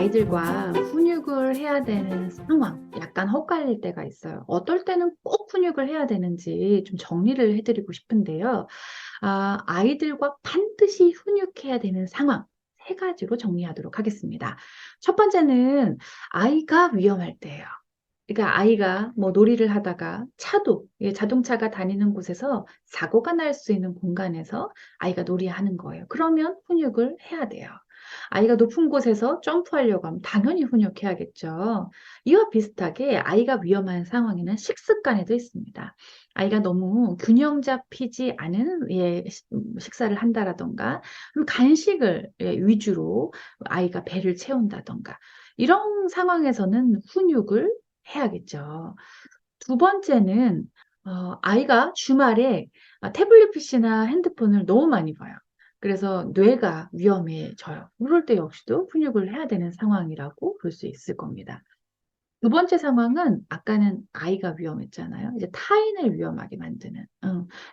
아이들과 훈육을 해야 되는 상황, 약간 헛갈릴 때가 있어요. 어떨 때는 꼭 훈육을 해야 되는지 좀 정리를 해드리고 싶은데요. 아이들과 반드시 훈육해야 되는 상황, 세 가지로 정리하도록 하겠습니다. 첫 번째는 아이가 위험할 때예요. 그러니까 아이가 뭐 놀이를 하다가 차도, 자동차가 다니는 곳에서 사고가 날 수 있는 공간에서 아이가 놀이하는 거예요. 그러면 훈육을 해야 돼요. 아이가 높은 곳에서 점프하려고 하면 당연히 훈육해야겠죠. 이와 비슷하게 아이가 위험한 상황에는 식습관에도 있습니다. 아이가 너무 균형 잡히지 않은 식사를 한다라던가, 그리고 간식을 위주로 아이가 배를 채운다던가, 이런 상황에서는 훈육을 해야겠죠. 두 번째는 아이가 주말에 태블릿 PC나 핸드폰을 너무 많이 봐요. 그래서 뇌가 위험해져요. 이럴 때 역시도 훈육을 해야 되는 상황이라고 볼 수 있을 겁니다. 두 번째 상황은 아까는 아이가 위험했잖아요. 이제 타인을 위험하게 만드는,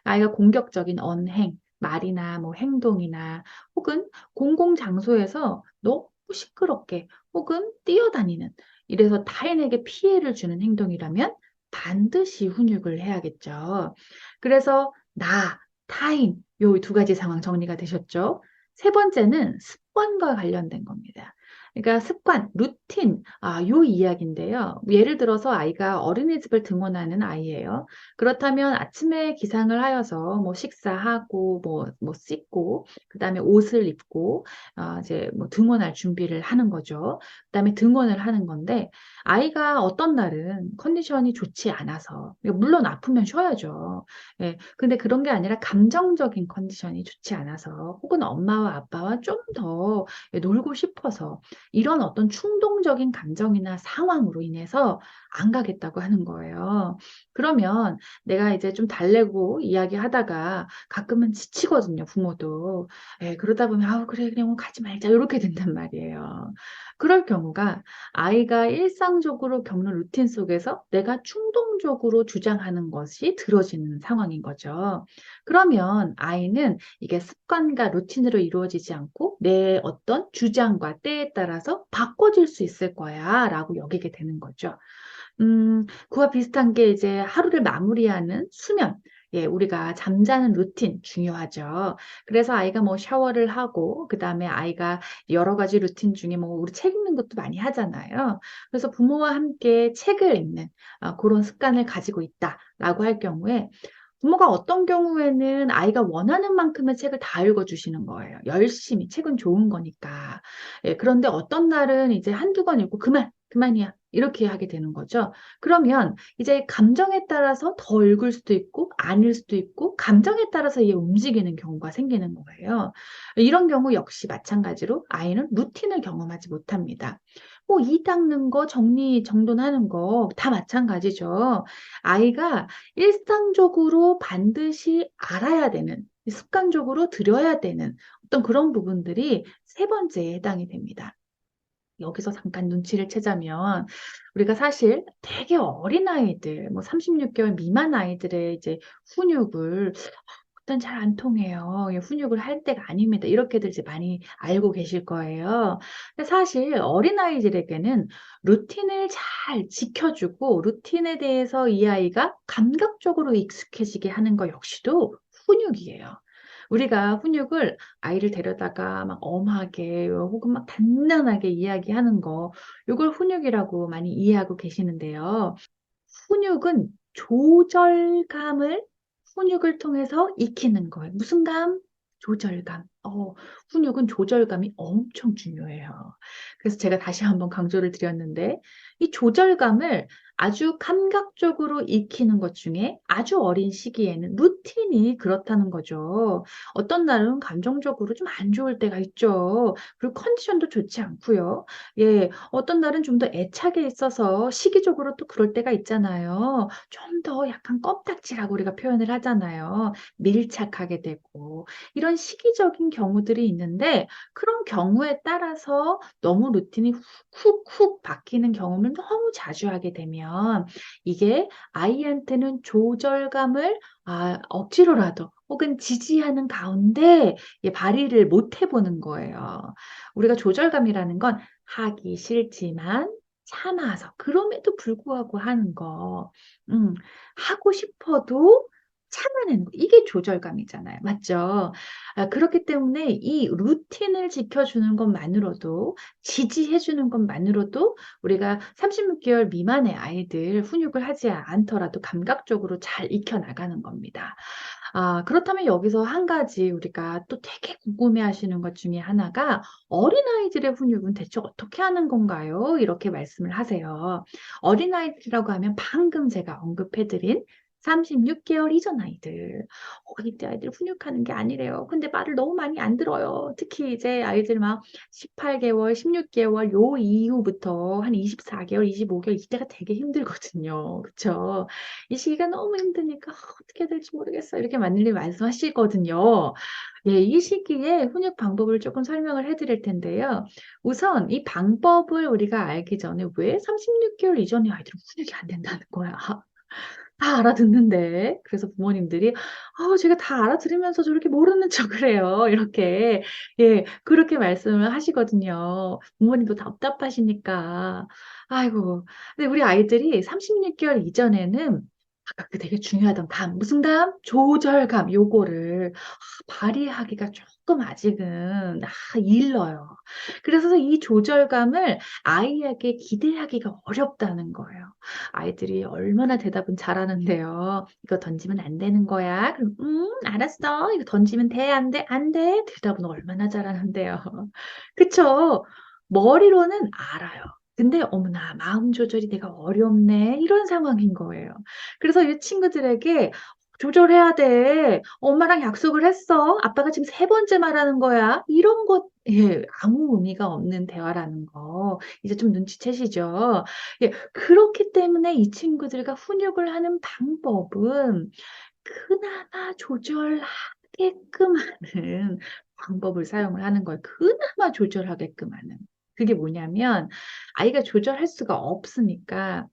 아이가 공격적인 언행, 말이나 뭐 행동이나 혹은 공공장소에서 너무 시끄럽게 혹은 뛰어다니는, 이래서 타인에게 피해를 주는 행동이라면 반드시 훈육을 해야겠죠. 그래서 나, 타인, 요 두 가지 상황 정리가 되셨죠? 세 번째는 습관과 관련된 겁니다. 그러니까 습관, 루틴, 요 이야기인데요. 예를 들어서 아이가 어린이집을 등원하는 아이예요. 그렇다면 아침에 기상을 하여서 뭐 식사하고 뭐 씻고 그다음에 옷을 입고 이제 뭐 등원할 준비를 하는 거죠. 그다음에 등원을 하는 건데 아이가 어떤 날은 컨디션이 좋지 않아서 물론 아프면 쉬어야죠. 예. 근데 그런 게 아니라 감정적인 컨디션이 좋지 않아서 혹은 엄마와 아빠와 좀 더 놀고 싶어서 이런 어떤 충동적인 감정이나 상황으로 인해서 안 가겠다고 하는 거예요. 그러면 내가 이제 좀 달래고 이야기하다가 가끔은 지치거든요, 부모도. 예, 그러다 보면 아우 그래 그냥 뭐 가지 말자 이렇게 된단 말이에요. 그럴 경우가 아이가 일상적으로 겪는 루틴 속에서 내가 충동적으로 주장하는 것이 들어지는 상황인 거죠. 그러면 아이는 이게 습관과 루틴으로 이루어지지 않고 내 어떤 주장과 때에 따라서 바꿔질 수 있을 거야 라고 여기게 되는 거죠. 그와 비슷한 게 이제 하루를 마무리하는 수면. 예, 우리가 잠자는 루틴 중요하죠. 그래서 아이가 뭐 샤워를 하고, 그 다음에 아이가 여러 가지 루틴 중에 뭐 우리 책 읽는 것도 많이 하잖아요. 그래서 부모와 함께 책을 읽는 그런 습관을 가지고 있다라고 할 경우에 부모가 어떤 경우에는 아이가 원하는 만큼의 책을 다 읽어주시는 거예요. 열심히. 책은 좋은 거니까. 예, 그런데 어떤 날은 이제 한두 권 읽고 그만이야. 이렇게 하게 되는 거죠. 그러면 이제 감정에 따라서 더 읽을 수도 있고, 아닐 수도 있고, 감정에 따라서 얘 움직이는 경우가 생기는 거예요. 이런 경우 역시 마찬가지로 아이는 루틴을 경험하지 못합니다. 뭐, 이 닦는 거, 정돈하는 거 다 마찬가지죠. 아이가 일상적으로 반드시 알아야 되는, 습관적으로 들여야 되는 어떤 그런 부분들이 세 번째에 해당이 됩니다. 여기서 잠깐 눈치를 채자면 우리가 사실 되게 어린 아이들, 뭐 36개월 미만 아이들의 이제 훈육을 일단 잘 안 통해요. 훈육을 할 때가 아닙니다. 이렇게들 이제 많이 알고 계실 거예요. 근데 사실 어린아이들에게는 루틴을 잘 지켜주고 루틴에 대해서 이 아이가 감각적으로 익숙해지게 하는 것 역시도 훈육이에요. 우리가 훈육을 아이를 데려다가 막 엄하게 혹은 막 단단하게 이야기하는 거, 이걸 훈육이라고 많이 이해하고 계시는데요. 훈육은 조절감을 훈육을 통해서 익히는 거예요. 무슨 감? 조절감. 훈육은 조절감이 엄청 중요해요. 그래서 제가 다시 한번 강조를 드렸는데, 이 조절감을 아주 감각적으로 익히는 것 중에 아주 어린 시기에는 루틴이 그렇다는 거죠. 어떤 날은 감정적으로 좀 안 좋을 때가 있죠. 그리고 컨디션도 좋지 않고요. 예, 어떤 날은 좀 더 애착에 있어서 시기적으로 또 그럴 때가 있잖아요. 좀 더 약간 껌딱지라고 우리가 표현을 하잖아요. 밀착하게 되고. 이런 시기적인 경우들이 있는데, 그런 경우에 따라서 너무 루틴이 훅훅 바뀌는 경험을 너무 자주 하게 되면, 이게 아이한테는 조절감을 억지로라도 혹은 지지하는 가운데 발휘를 못 해보는 거예요. 우리가 조절감이라는 건 하기 싫지만 참아서 그럼에도 불구하고 하는 거. 하고 싶어도 참아내는 거. 이게 조절감이잖아요. 맞죠? 그렇기 때문에 이 루틴을 지켜주는 것만으로도 지지해주는 것만으로도 우리가 36개월 미만의 아이들 훈육을 하지 않더라도 감각적으로 잘 익혀나가는 겁니다. 그렇다면 여기서 한 가지 우리가 또 되게 궁금해 하시는 것 중에 하나가 어린아이들의 훈육은 대체 어떻게 하는 건가요? 이렇게 말씀을 하세요. 어린아이들이라고 하면 방금 제가 언급해드린 36개월 이전 아이들. 이때 아이들 훈육하는 게 아니래요. 근데 말을 너무 많이 안 들어요. 특히 이제 아이들 막 18개월, 16개월 요 이후부터 한 24개월, 25개월 이때가 되게 힘들거든요. 그쵸? 이 시기가 너무 힘드니까 어떻게 해야 될지 모르겠어요. 이렇게 많이 말씀하시거든요. 예, 이 시기에 훈육 방법을 조금 설명을 해드릴 텐데요. 우선 이 방법을 우리가 알기 전에 왜 36개월 이전의 아이들은 훈육이 안 된다는 거야? 다 알아듣는데. 그래서 부모님들이, 제가 다 알아들으면서 저렇게 모르는 척을 해요. 이렇게, 예, 그렇게 말씀을 하시거든요. 부모님도 답답하시니까. 아이고. 근데 우리 아이들이 36개월 이전에는 아까 그 되게 중요하던 무슨 조절감, 요거를 발휘하기가 조금 아직은 일러요. 그래서 이 조절감을 아이에게 기대하기가 어렵다는 거예요. 아이들이 얼마나 대답은 잘하는데요. 이거 던지면 안 되는 거야. 그럼, 알았어. 이거 던지면 돼, 안 돼, 안 돼. 대답은 얼마나 잘하는데요. 그쵸? 머리로는 알아요. 근데 어머나 마음 조절이 내가 어렵네 이런 상황인 거예요. 그래서 이 친구들에게 조절해야 돼. 엄마랑 약속을 했어. 아빠가 지금 세 번째 말하는 거야. 이런 것, 예, 아무 의미가 없는 대화라는 거. 이제 좀 눈치채시죠? 예, 그렇기 때문에 이 친구들과 훈육을 하는 방법은 그나마 조절하게끔 하는 방법을 사용을 하는 거예요. 그나마 조절하게끔 하는. 그게 뭐냐면, 아이가 조절할 수가 없으니까,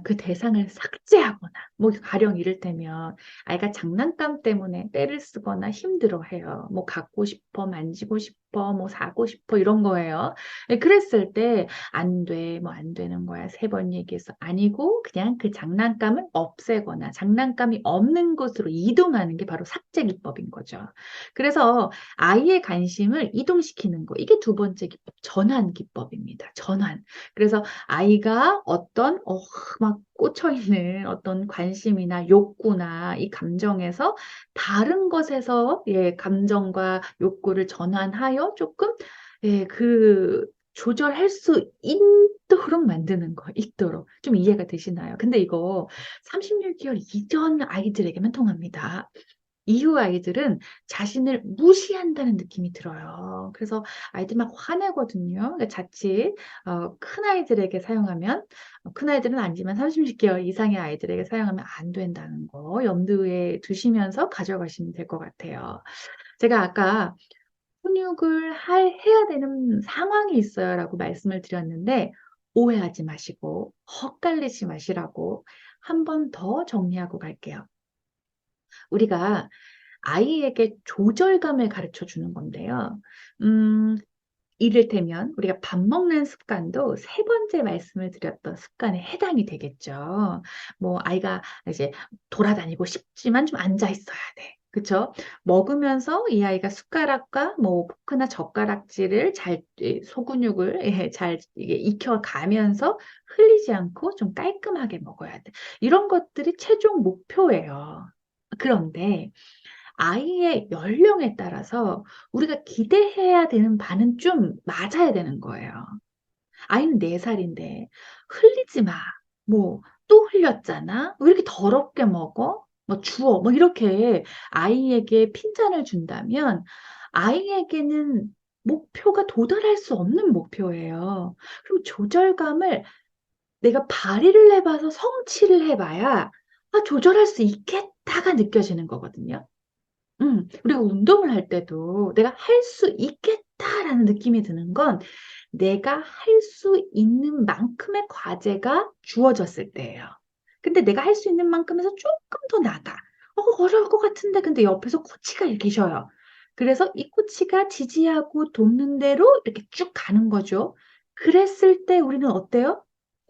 그 대상을 삭제하거나, 뭐, 가령 이를테면, 아이가 장난감 때문에 떼를 쓰거나 힘들어해요. 뭐, 갖고 싶어, 만지고 싶어, 뭐, 사고 싶어, 이런 거예요. 네, 그랬을 때, 안 돼, 뭐, 안 되는 거야. 세 번 얘기해서. 아니고, 그냥 그 장난감을 없애거나, 장난감이 없는 곳으로 이동하는 게 바로 삭제 기법인 거죠. 그래서 아이의 관심을 이동시키는 거. 이게 두 번째 기법, 전환 기법입니다. 전환. 그래서 아이가 어떤 막 꽂혀 있는 어떤 관심이나 욕구나 이 감정에서 다른 것에서 감정과 욕구를 전환하여 조금 조절할 수 있도록 만드는 거, 있도록. 좀 이해가 되시나요? 근데 이거 36개월 이전 아이들에게만 통합니다. 이후 아이들은 자신을 무시한다는 느낌이 들어요. 그래서 아이들 막 화내거든요. 그러니까 자칫 큰 아이들에게 사용하면 큰 아이들은 아니지만 36개월 이상의 아이들에게 사용하면 안 된다는 거 염두에 두시면서 가져가시면 될 것 같아요. 제가 아까 훈육을 해야 되는 상황이 있어요라고 말씀을 드렸는데 오해하지 마시고 헛갈리지 마시라고 한 번 더 정리하고 갈게요. 우리가 아이에게 조절감을 가르쳐 주는 건데요. 이를테면 우리가 밥 먹는 습관도 세 번째 말씀을 드렸던 습관에 해당이 되겠죠. 뭐 아이가 이제 돌아다니고 싶지만 좀 앉아 있어야 돼. 그쵸? 먹으면서 이 아이가 숟가락과 뭐 포크나 젓가락질을 잘 소근육을 잘 이게 익혀가면서 흘리지 않고 좀 깔끔하게 먹어야 돼. 이런 것들이 최종 목표예요. 그런데 아이의 연령에 따라서 우리가 기대해야 되는 바는 좀 맞아야 되는 거예요. 아이는 4살인데 흘리지 마. 뭐 또 흘렸잖아. 왜 이렇게 더럽게 먹어? 뭐 주워. 뭐 이렇게 아이에게 핀잔을 준다면 아이에게는 목표가 도달할 수 없는 목표예요. 그럼 조절감을 내가 발휘를 해봐서 성취를 해봐야 조절할 수 있겠다가 느껴지는 거거든요. 우리가 운동을 할 때도 내가 할 수 있겠다라는 느낌이 드는 건 내가 할 수 있는 만큼의 과제가 주어졌을 때예요. 근데 내가 할 수 있는 만큼에서 조금 더 나가. 어려울 것 같은데 근데 옆에서 코치가 계셔요. 그래서 이 코치가 지지하고 돕는 대로 이렇게 쭉 가는 거죠. 그랬을 때 우리는 어때요?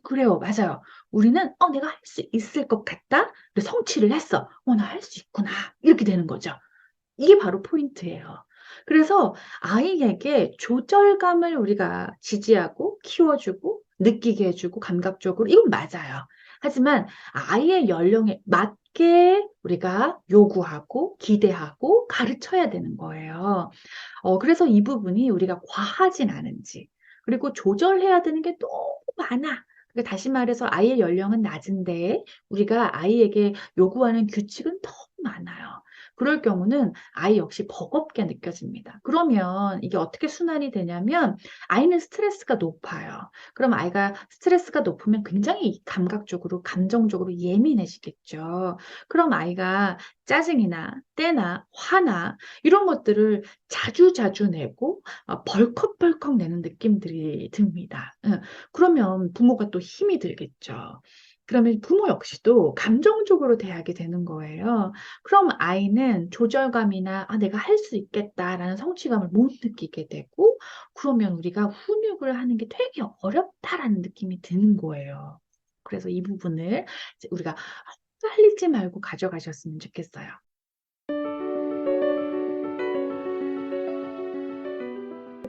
그래요. 맞아요. 우리는 내가 할 수 있을 것 같다. 그래서 성취를 했어. 나 할 수 있구나. 이렇게 되는 거죠. 이게 바로 포인트예요. 그래서 아이에게 조절감을 우리가 지지하고 키워주고 느끼게 해주고 감각적으로 이건 맞아요. 하지만 아이의 연령에 맞게 우리가 요구하고 기대하고 가르쳐야 되는 거예요. 그래서 이 부분이 우리가 과하진 않은지, 그리고 조절해야 되는 게 너무 많아. 그러니까 다시 말해서 아이의 연령은 낮은데 우리가 아이에게 요구하는 규칙은 너무 많아요. 그럴 경우는 아이 역시 버겁게 느껴집니다. 그러면 이게 어떻게 순환이 되냐면 아이는 스트레스가 높아요. 그럼 아이가 스트레스가 높으면 굉장히 감각적으로, 감정적으로 예민해지겠죠. 그럼 아이가 짜증이나 때나 화나 이런 것들을 자주자주 내고 벌컥벌컥 내는 느낌들이 듭니다. 그러면 부모가 또 힘이 들겠죠. 그러면 부모 역시도 감정적으로 대하게 되는 거예요. 그럼 아이는 조절감이나 내가 할 수 있겠다라는 성취감을 못 느끼게 되고, 그러면 우리가 훈육을 하는 게 되게 어렵다라는 느낌이 드는 거예요. 그래서 이 부분을 이제 우리가 헷갈리지 말고 가져가셨으면 좋겠어요.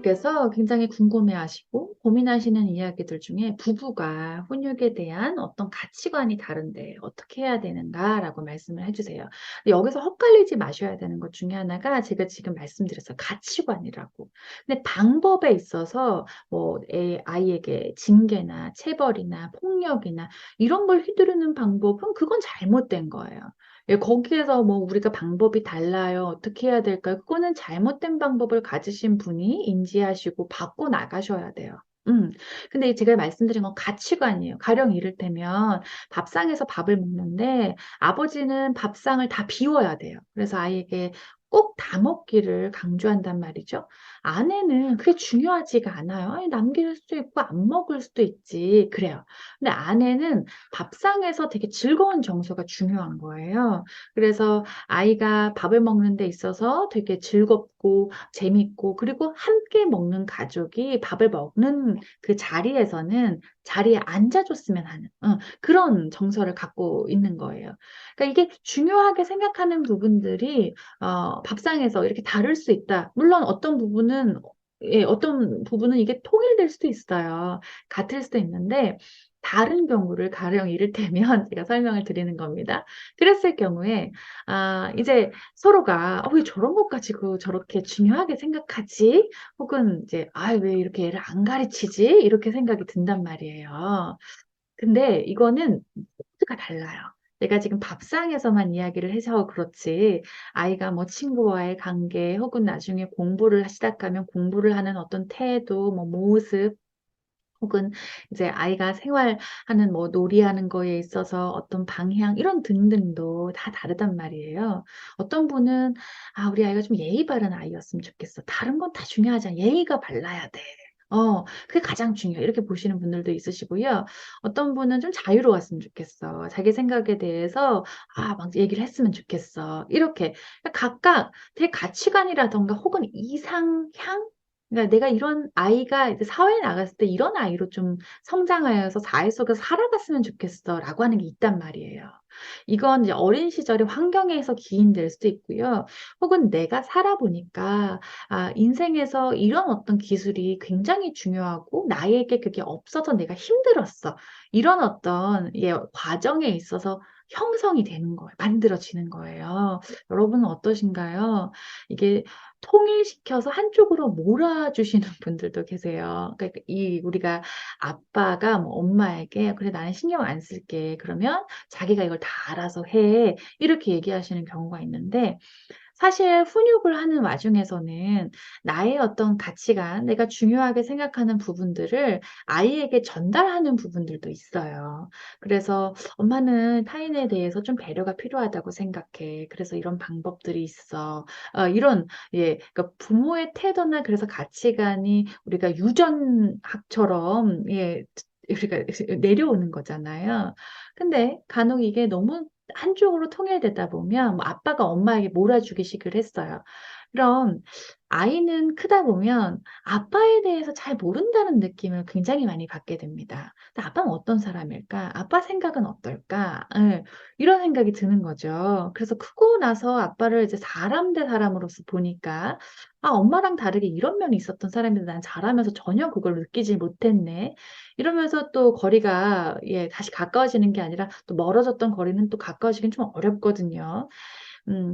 께서 굉장히 궁금해하시고 고민하시는 이야기들 중에 부부가 훈육에 대한 어떤 가치관이 다른데 어떻게 해야 되는가라고 말씀을 해주세요. 근데 여기서 헛갈리지 마셔야 되는 것 중에 하나가 제가 지금 말씀드렸어요. 가치관이라고. 근데 방법에 있어서 뭐 아이에게 징계나 체벌이나 폭력이나 이런 걸 휘두르는 방법은 그건 잘못된 거예요. 거기에서 뭐 우리가 방법이 달라요. 어떻게 해야 될까요? 그거는 잘못된 방법을 가지신 분이 인지하시고 바꿔 나가셔야 돼요. 근데 제가 말씀드린 건 가치관이에요. 가령 이를테면 밥상에서 밥을 먹는데 아버지는 밥상을 다 비워야 돼요. 그래서 아이에게 꼭 다 먹기를 강조한단 말이죠. 아내는 그게 중요하지가 않아요. 아니, 남길 수도 있고 안 먹을 수도 있지. 그래요. 근데 아내는 밥상에서 되게 즐거운 정서가 중요한 거예요. 그래서 아이가 밥을 먹는 데 있어서 되게 즐겁고 재밌고, 그리고 함께 먹는 가족이 밥을 먹는 그 자리에서는 자리에 앉아줬으면 하는 그런 정서를 갖고 있는 거예요. 그러니까 이게 중요하게 생각하는 부분들이 밥상에서 이렇게 다를 수 있다. 물론 어떤 부분은 이게 통일될 수도 있어요. 같을 수도 있는데, 다른 경우를 가령 이를테면 제가 설명을 드리는 겁니다. 그랬을 경우에, 이제 서로가, 왜 저런 것 가지고 저렇게 중요하게 생각하지? 혹은 이제, 왜 이렇게 얘를 안 가르치지? 이렇게 생각이 든단 말이에요. 근데 이거는 모두가 달라요. 내가 지금 밥상에서만 이야기를 해서 그렇지, 아이가 뭐 친구와의 관계, 혹은 나중에 공부를 시작하면 공부를 하는 어떤 태도, 뭐 모습, 혹은 이제 아이가 생활하는 뭐 놀이하는 거에 있어서 어떤 방향 이런 등등도 다 다르단 말이에요. 어떤 분은 우리 아이가 좀 예의 바른 아이였으면 좋겠어. 다른 건 다 중요하지 않아. 예의가 발라야 돼. 그게 가장 중요해. 이렇게 보시는 분들도 있으시고요. 어떤 분은 좀 자유로웠으면 좋겠어. 자기 생각에 대해서 막 얘기를 했으면 좋겠어. 이렇게 각각 제 가치관이라던가 혹은 이상향, 그러니까 내가 이런 아이가 이제 사회에 나갔을 때 이런 아이로 좀 성장하여서 사회 속에서 살아갔으면 좋겠어라고 하는 게 있단 말이에요. 이건 이제 어린 시절의 환경에서 기인될 수도 있고요. 혹은 내가 살아보니까 인생에서 이런 어떤 기술이 굉장히 중요하고 나에게 그게 없어서 내가 힘들었어. 이런 어떤 과정에 있어서 형성이 되는 거예요. 만들어지는 거예요. 여러분은 어떠신가요? 이게 통일시켜서 한쪽으로 몰아주시는 분들도 계세요. 그러니까 우리가 아빠가 뭐 엄마에게 그래 나는 신경 안 쓸게. 그러면 자기가 이걸 다 알아서 해. 이렇게 얘기하시는 경우가 있는데, 사실 훈육을 하는 와중에서는 나의 어떤 가치관, 내가 중요하게 생각하는 부분들을 아이에게 전달하는 부분들도 있어요. 그래서 엄마는 타인에 대해서 좀 배려가 필요하다고 생각해. 그래서 이런 방법들이 있어. 이런, 그러니까 부모의 태도나 그래서 가치관이 우리가 유전학처럼, 우리가 내려오는 거잖아요. 근데 간혹 이게 너무 한쪽으로 통일되다 보면 뭐 아빠가 엄마에게 몰아주기식을 했어요. 그럼 아이는 크다 보면 아빠에 대해서 잘 모른다는 느낌을 굉장히 많이 받게 됩니다. 근데 아빠는 어떤 사람일까? 아빠 생각은 어떨까? 예, 이런 생각이 드는 거죠. 그래서 크고 나서 아빠를 이제 사람 대 사람으로서 보니까 아, 엄마랑 다르게 이런 면이 있었던 사람인데 난 자라면서 전혀 그걸 느끼지 못했네. 이러면서 또 거리가 예, 다시 가까워지는 게 아니라 또 멀어졌던 거리는 또 가까워지긴 좀 어렵거든요.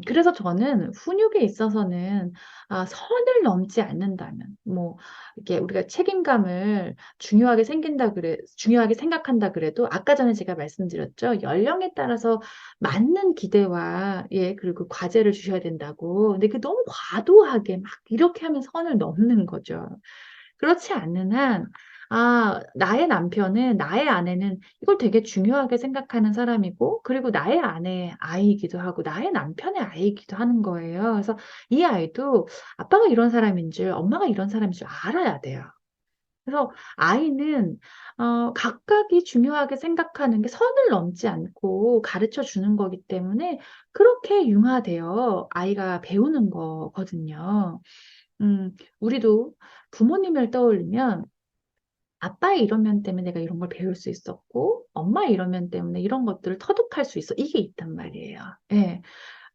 그래서 저는 훈육에 있어서는 선을 넘지 않는다면, 뭐, 이렇게 우리가 책임감을 중요하게 생각한다 그래도, 아까 전에 제가 말씀드렸죠. 연령에 따라서 맞는 기대와, 예, 그리고 과제를 주셔야 된다고. 근데 그 너무 과도하게 막 이렇게 하면 선을 넘는 거죠. 그렇지 않는 한, 나의 남편은, 나의 아내는 이걸 되게 중요하게 생각하는 사람이고, 그리고 나의 아내의 아이이기도 하고, 나의 남편의 아이이기도 하는 거예요. 그래서 이 아이도 아빠가 이런 사람인 줄, 엄마가 이런 사람인 줄 알아야 돼요. 그래서 아이는, 각각이 중요하게 생각하는 게 선을 넘지 않고 가르쳐 주는 거기 때문에 그렇게 융화되어 아이가 배우는 거거든요. 우리도 부모님을 떠올리면 아빠의 이런 면 때문에 내가 이런 걸 배울 수 있었고, 엄마의 이런 면 때문에 이런 것들을 터득할 수 있어. 이게 있단 말이에요. 예.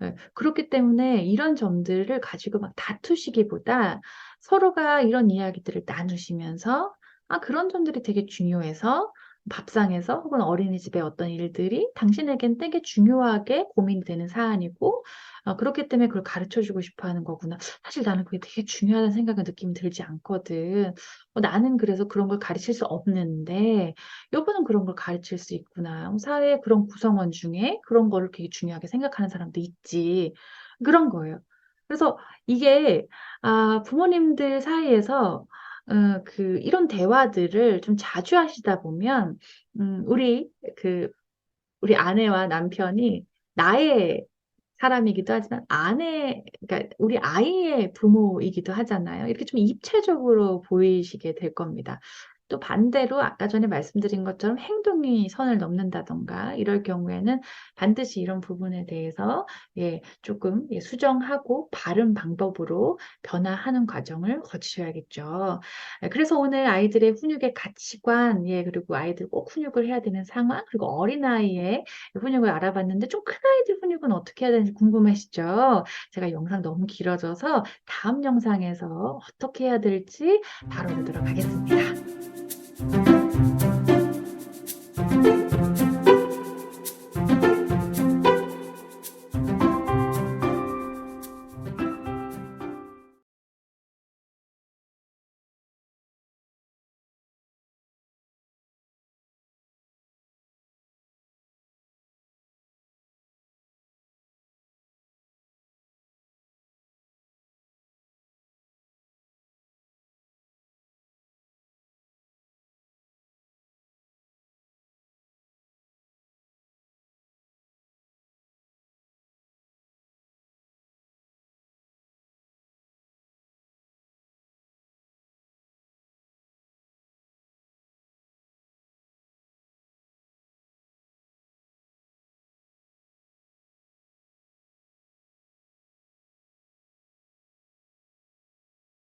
예. 그렇기 때문에 이런 점들을 가지고 막 다투시기보다 서로가 이런 이야기들을 나누시면서, 그런 점들이 되게 중요해서 밥상에서 혹은 어린이집의 어떤 일들이 당신에겐 되게 중요하게 고민이 되는 사안이고, 그렇기 때문에 그걸 가르쳐 주고 싶어 하는 거구나. 사실 나는 그게 되게 중요하다는 생각은 느낌이 들지 않거든. 나는 그래서 그런 걸 가르칠 수 없는데, 여보는 그런 걸 가르칠 수 있구나. 사회의 그런 구성원 중에 그런 거를 되게 중요하게 생각하는 사람도 있지. 그런 거예요. 그래서 이게, 부모님들 사이에서, 이런 대화들을 좀 자주 하시다 보면, 그, 우리 아내와 남편이 나의 사람이기도 하지만 그러니까 우리 아이의 부모이기도 하잖아요. 이렇게 좀 입체적으로 보이시게 될 겁니다. 또 반대로 아까 전에 말씀드린 것처럼 행동이 선을 넘는다던가 이럴 경우에는 반드시 이런 부분에 대해서 예, 조금 예, 수정하고 바른 방법으로 변화하는 과정을 거치셔야겠죠. 그래서 오늘 아이들의 훈육의 가치관, 예, 그리고 아이들 꼭 훈육을 해야 되는 상황, 그리고 어린아이의 훈육을 알아봤는데 좀 큰 아이들 훈육은 어떻게 해야 되는지 궁금하시죠? 제가 영상 너무 길어져서 다음 영상에서 어떻게 해야 될지 다뤄보도록 하겠습니다.